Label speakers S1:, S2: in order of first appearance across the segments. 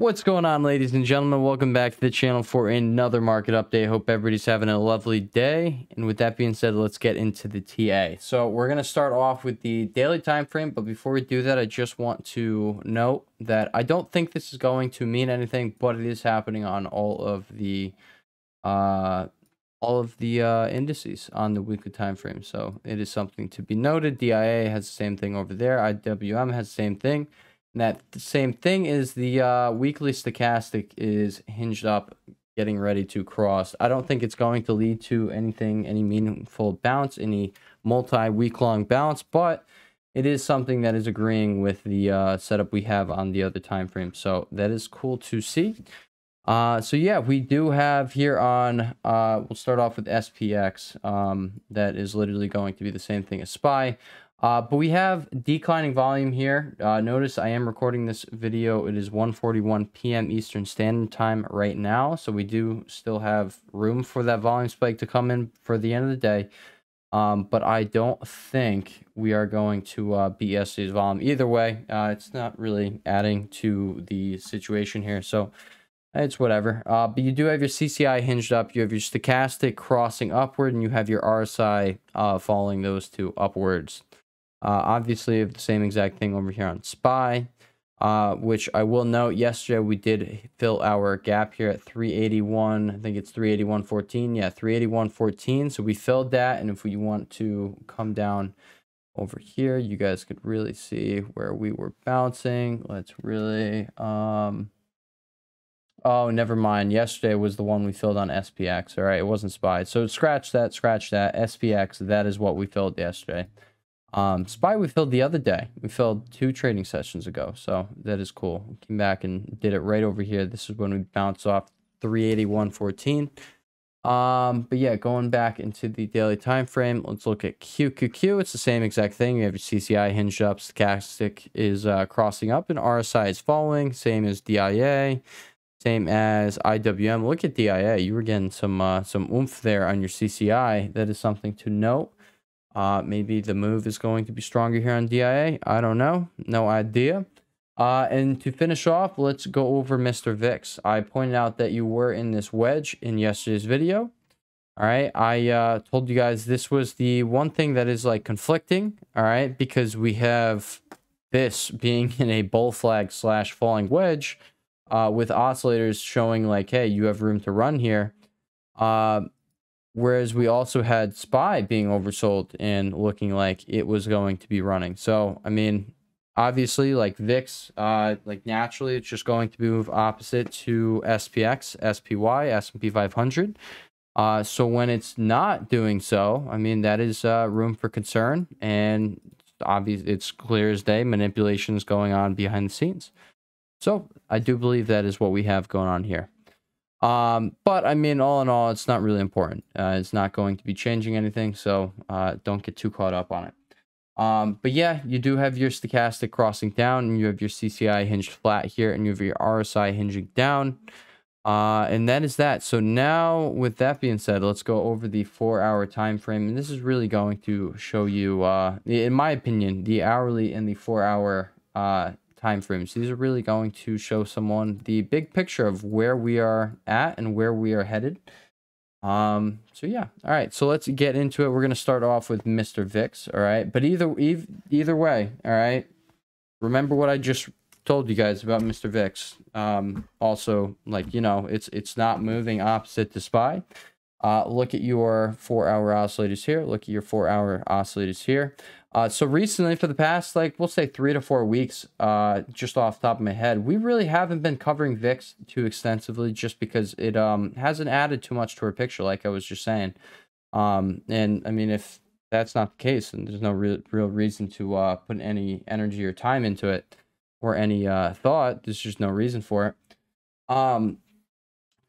S1: What's going on, ladies and gentlemen? Welcome back to the channel for another market update. Hope everybody's having a lovely day. And with that being said, let's get into the TA. So we're going to start off with the daily time frame, but before we do that, I just want to note that I don't think this is going to mean anything, but it is happening on all of the indices on the weekly time frame. So it is something to be noted. DIA has the same thing over there. IWM has the same thing. And that the same thing is the weekly stochastic is hinged up, getting ready to cross. I don't think it's going to lead to anything, any meaningful bounce, any multi-week long bounce, but it is something that is agreeing with the setup we have on the other time frame. So that is cool to see. So yeah, we do have here on, we'll start off with SPX. That is literally going to be the same thing as SPY. But we have declining volume here. Notice I am recording this video. It is 1:41 p.m. Eastern Standard Time right now. So we do still have room for that volume spike to come in for the end of the day. But I don't think we are going to beat yesterday's volume. Either way, it's not really adding to the situation here. So it's whatever. But you do have your CCI hinged up. You have your stochastic crossing upward, and you have your RSI following those two upwards. Obviously, the same exact thing over here on SPY, which I will note yesterday we did fill our gap here at 381. I think it's 381.14. Yeah, 381.14. So we filled that. And if we want to come down over here, you guys could really see where we were bouncing. Let's really, oh, never mind. Yesterday was the one we filled on SPX. All right, it wasn't SPY. So scratch that, SPX, that is what we filled yesterday. SPY we filled the other day. We filled 2 trading sessions ago, so that is cool. We came back and did it right over here. This is when we bounced off 381.14. But yeah, going back into the daily time frame, let's look at QQQ. It's the same exact thing. You have your CCI hinged up, stochastic is crossing up, and RSI is following. Same as DIA, same as IWM. Look at DIA. You were getting some oomph there on your CCI. That is something to note. Maybe the move is going to be stronger here on DIA. I don't know. No idea. And to finish off, let's go over Mr. VIX. I pointed out that you were in this wedge in yesterday's video. All right. I told you guys this was the one thing that is like conflicting. All right. Because we have this being in a bull flag / falling wedge with oscillators showing like, hey, you have room to run here. Whereas we also had SPY being oversold and looking like it was going to be running. So, I mean, obviously, like VIX, like naturally, it's just going to move opposite to SPX, SPY, S&P 500. So when it's not doing so, I mean, that is room for concern. And obviously, it's clear as day, manipulation is going on behind the scenes. So I do believe that is what we have going on here. But I mean, all in all, it's not really important. It's not going to be changing anything, so don't get too caught up on it. But yeah, you do have your stochastic crossing down, and you have your CCI hinged flat here, and you have your RSI hinging down. And that is that. So now, with that being said, let's go over the 4-hour time frame, and this is really going to show you, in my opinion, the hourly and the 4-hour time frames. These are really going to show someone the big picture of where we are at and where we are headed. So yeah, all right, so let's get into it. We're going to start off with Mr. VIX. All right, but either way, all right, remember what I just told you guys about Mr. VIX. Also, like, you know, it's not moving opposite to SPY. Look at your 4-hour oscillators here. Look at your 4-hour oscillators here. So recently, for the past, like, we'll say 3 to 4 weeks, just off the top of my head, we really haven't been covering VIX too extensively just because it hasn't added too much to our picture, like I was just saying. And, I mean, if that's not the case, then there's no real reason to put any energy or time into it or any thought. There's just no reason for it.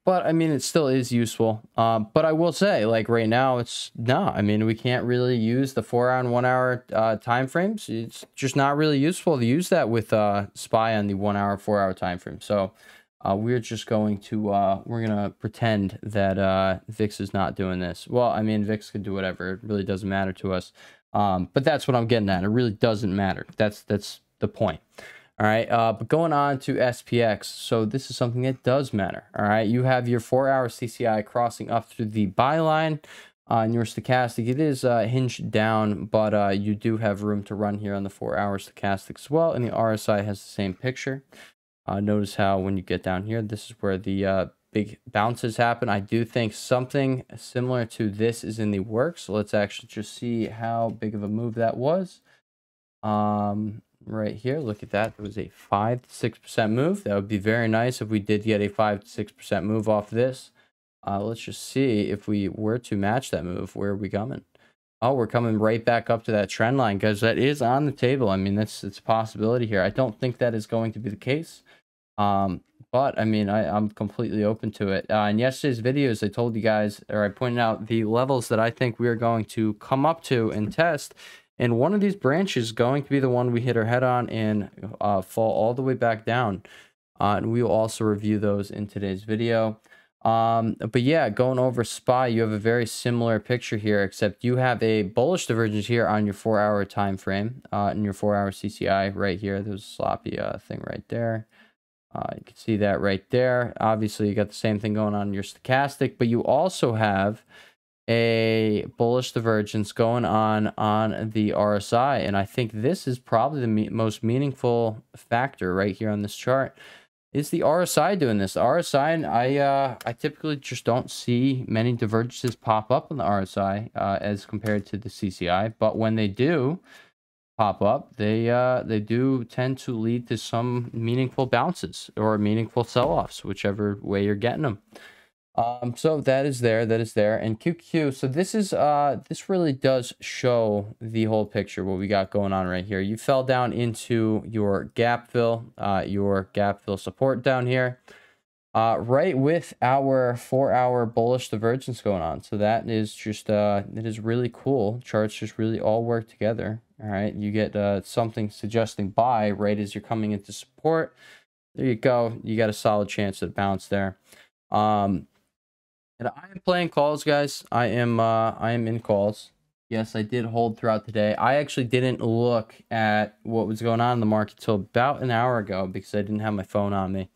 S1: But, I mean, it still is useful. But I will say, like, right now, it's not. I mean, we can't really use the 4-hour and 1-hour time frames. It's just not really useful to use that with SPY on the 1-hour, 4-hour time frame. So, we're just going to, we're going to pretend that VIX is not doing this. Well, I mean, VIX could do whatever. It really doesn't matter to us. But that's what I'm getting at. It really doesn't matter. That's the point. All right, but going on to SPX. So this is something that does matter. All right, you have your 4-hour CCI crossing up through the buy line. On your stochastic, it is hinged down, but you do have room to run here on the 4-hour stochastic as well. And the RSI has the same picture. Notice how when you get down here, this is where the big bounces happen. I do think something similar to this is in the works. So let's actually just see how big of a move that was. Right here, look at that. It was a 5 to 6% move. That would be very nice if we did get a 5 to 6% move off this. Let's just see if we were to match that move. Where are we coming? Oh, we're coming right back up to that trend line, guys. That is on the table. I mean, it's a possibility here. I don't think that is going to be the case. But I mean, I'm completely open to it. In yesterday's videos, I told you guys, or I pointed out the levels that I think we are going to come up to and test. And one of these branches is going to be the one we hit our head on and fall all the way back down. And we will also review those in today's video. But yeah, going over SPY, you have a very similar picture here, except you have a bullish divergence here on your 4-hour time frame, in your 4-hour CCI right here. There's a sloppy thing right there. You can see that right there. Obviously, you got the same thing going on in your stochastic, but you also have a bullish divergence going on the RSI. And I think this is probably the most meaningful factor right here on this chart. Is the RSI doing this? The RSI, and I typically just don't see many divergences pop up on the RSI as compared to the CCI. But when they do pop up, they do tend to lead to some meaningful bounces or meaningful sell-offs, whichever way you're getting them. So that is there, and QQQ. So this is this really does show the whole picture, what we got going on right here. You fell down into your gap fill support down here, right with our 4-hour bullish divergence going on. So that is just it is really cool. Charts just really all work together. All right, you get something suggesting buy right as you're coming into support. There you go. You got a solid chance at bounce there. And I am playing calls, guys. I am in calls. Yes, I did hold throughout the day. I actually didn't look at what was going on in the market till about an hour ago because I didn't have my phone on me.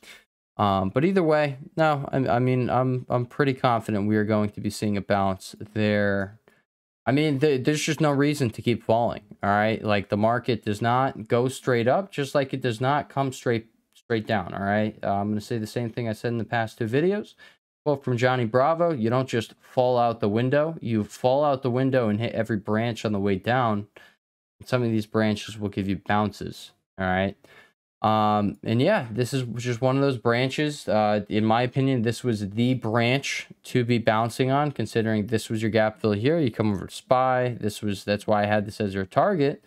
S1: But either way, no, I mean, I'm pretty confident we are going to be seeing a bounce there. I mean, there's just no reason to keep falling. All right, like the market does not go straight up, just like it does not come straight down. All right, I'm gonna say the same thing I said in the past 2 videos. Quote from Johnny Bravo: you don't just fall out the window, you fall out the window and hit every branch on the way down. Some of these branches will give you bounces. All right. And yeah, this is just one of those branches. In my opinion, this was the branch to be bouncing on, considering this was your gap fill here. You come over to SPY. That's why I had this as your target.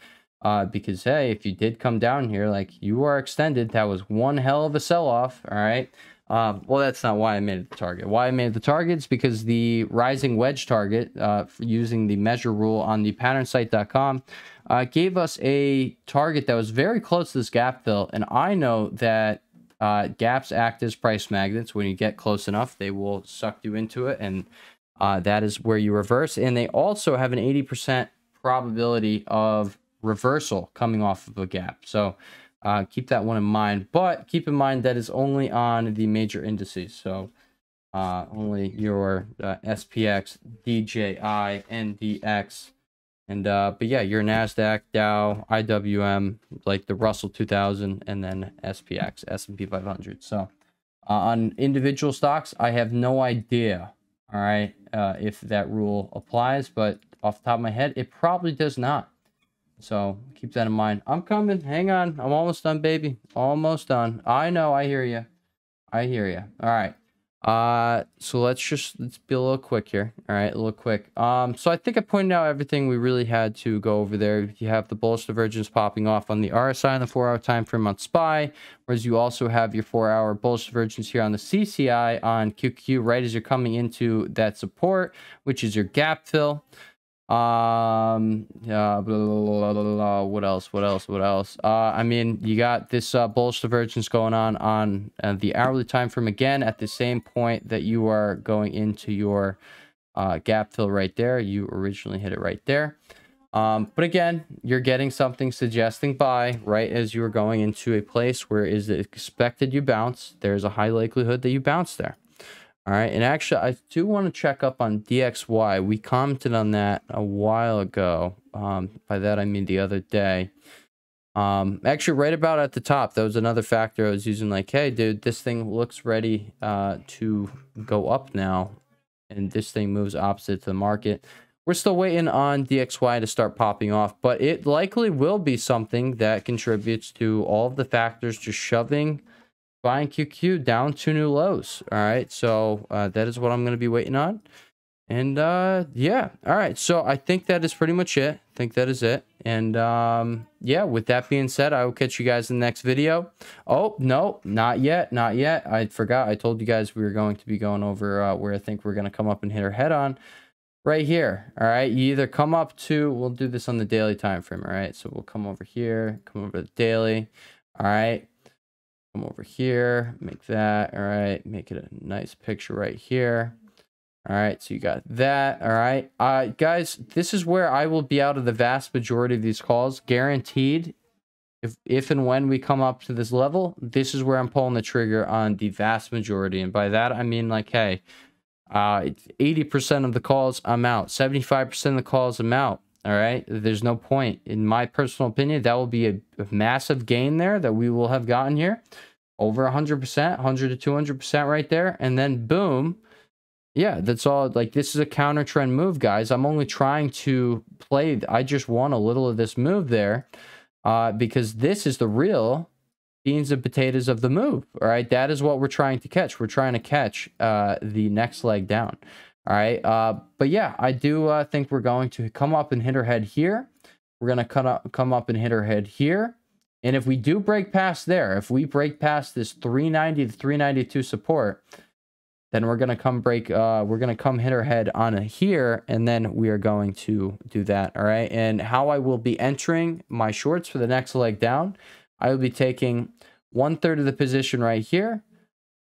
S1: Because hey, if you did come down here, like you are extended, that was one hell of a sell-off. All right. Well, that's not why I made it the target. Why I made it the target is because the rising wedge target, using the measure rule on the patternsite.com, gave us a target that was very close to this gap fill. And I know that gaps act as price magnets. When you get close enough, they will suck you into it. And that is where you reverse. And they also have an 80% probability of reversal coming off of a gap. So keep that one in mind, but keep in mind that is only on the major indices. So only your SPX, DJI, NDX, and but yeah, your NASDAQ, Dow, IWM, like the Russell 2000, and then SPX, S&P 500. So on individual stocks, I have no idea, all right, if that rule applies, but off the top of my head, it probably does not. So keep that in mind. I'm coming. Hang on. I'm almost done, baby. Almost done. I know. I hear you. I hear you. All right. So let's be a little quick here. All right, a little quick. So I think I pointed out everything we really had to go over there. You have the bullish divergence popping off on the RSI and the 4-hour time frame on SPY, whereas you also have your 4-hour bullish divergence here on the CCI on QQQ right as you're coming into that support, which is your gap fill. Yeah, what else? I mean, you got this bullish divergence going on the hourly time frame again at the same point that you are going into your gap fill right there. You originally hit it right there. But again, you're getting something suggesting buy right as you are going into a place where is expected you bounce. There's a high likelihood that you bounce there. All right. And actually, I do want to check up on DXY. We commented on that a while ago. By that, I mean the other day. Actually, right about at the top, that was another factor I was using. Like, hey, dude, this thing looks ready to go up now. And this thing moves opposite to the market. We're still waiting on DXY to start popping off, but it likely will be something that contributes to all of the factors just shoving SPY and QQ down to new lows. All right, so that is what I'm going to be waiting on. And yeah, all right, so I think that is pretty much it. I think that is it. And yeah, with that being said, I will catch you guys in the next video. Oh, no, not yet, not yet. I forgot. I told you guys we were going to be going over where I think we're going to come up and hit our head on. Right here, all right, you either come up to, we'll do this on the daily time frame, all right, so we'll come over here, come over to the daily, all right, come over here, make that, all right, make it a nice picture right here, all right, so you got that, all right, guys, this is where I will be out of the vast majority of these calls, guaranteed. If and when we come up to this level, this is where I'm pulling the trigger on the vast majority, and by that I mean like, hey, 80% of the calls I'm out, 75% of the calls I'm out. All right, there's no point, in my personal opinion. That will be a massive gain there that we will have gotten here, over 100%, 100 to 200% right there, and then boom, yeah, that's all. Like, this is a counter trend move, guys. I'm only trying to play, I just want a little of this move there, because this is the real beans and potatoes of the move. All right, that is what we're trying to catch. We're trying to catch the next leg down. All right, but yeah, I do think we're going to come up and hit our head here. We're going to come up and hit our head here, and if we do break past there, if we break past this 390 to 392 support, then we're going to come break, we're going to come hit our head on here, and then we are going to do that. All right, and how I will be entering my shorts for the next leg down, I will be taking 1/3 of the position right here,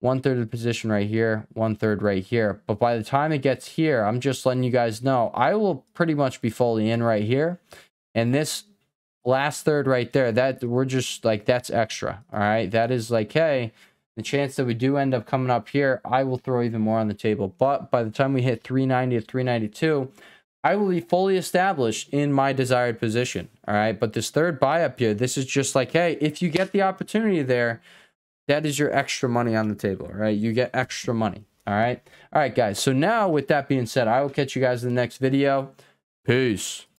S1: 1/3 of the position right here, 1/3 right here. But by the time it gets here, I'm just letting you guys know, I will pretty much be fully in right here. And this last third right there, that we're just like, that's extra. All right, that is like, hey, the chance that we do end up coming up here, I will throw even more on the table. But by the time we hit 390 to 392, I will be fully established in my desired position. All right. But this third buy up here, this is just like, hey, if you get the opportunity there, that is your extra money on the table. All right. You get extra money. All right. All right, guys. So now with that being said, I will catch you guys in the next video. Peace.